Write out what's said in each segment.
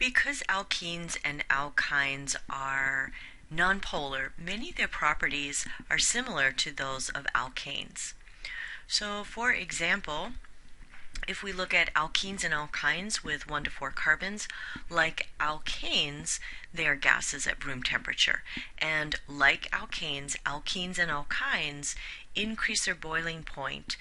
Because alkenes and alkynes are nonpolar, many of their properties are similar to those of alkanes. So, for example, if we look at alkenes and alkynes with 1 to 4 carbons, like alkanes, they are gases at room temperature. And like alkanes, alkenes and alkynes increase their boiling point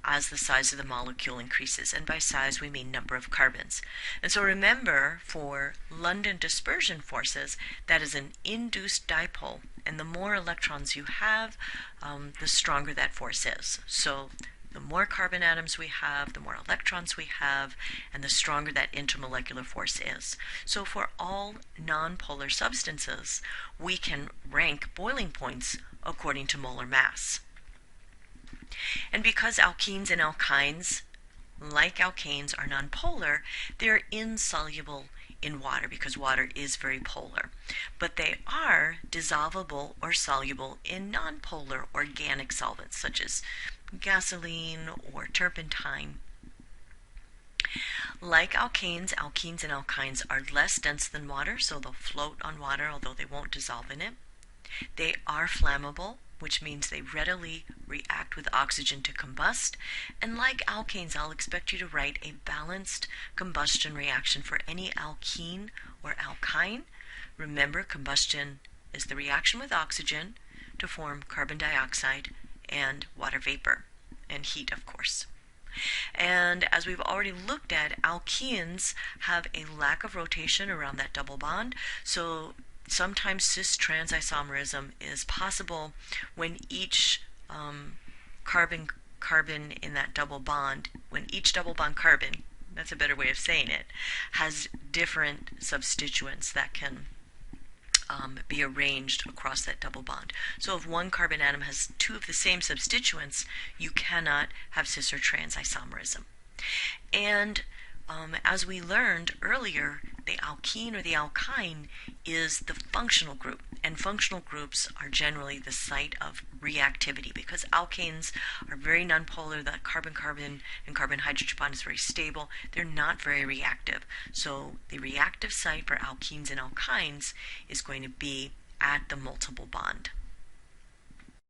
as the size of the molecule increases. And by size, we mean number of carbons. And so remember, for London dispersion forces, that is an induced dipole. And the more electrons you have, the stronger that force is. So the more carbon atoms we have, the more electrons we have, and the stronger that intermolecular force is. So for all nonpolar substances, we can rank boiling points according to molar mass. And because alkenes and alkynes, like alkanes, are nonpolar, they're insoluble in water because water is very polar. But they are dissolvable or soluble in nonpolar organic solvents such as gasoline or turpentine. Like alkanes, alkenes and alkynes are less dense than water, so they'll float on water, although they won't dissolve in it. They are flammable, which means they readily react with oxygen to combust. And like alkanes, I'll expect you to write a balanced combustion reaction for any alkene or alkyne. Remember, combustion is the reaction with oxygen to form carbon dioxide and water vapor, and heat, of course. And as we've already looked at, alkenes have a lack of rotation around that double bond, so sometimes cis-trans isomerism is possible when each carbon in that double bond, when each double bond carbon, that's a better way of saying it, has different substituents that can be arranged across that double bond. So if one carbon atom has 2 of the same substituents, you cannot have cis or trans isomerism. And as we learned earlier, the alkene or the alkyne is the functional group, and functional groups are generally the site of reactivity because alkanes are very nonpolar. The carbon-carbon and carbon-hydrogen bond is very stable. They're not very reactive. So the reactive site for alkenes and alkynes is going to be at the multiple bond.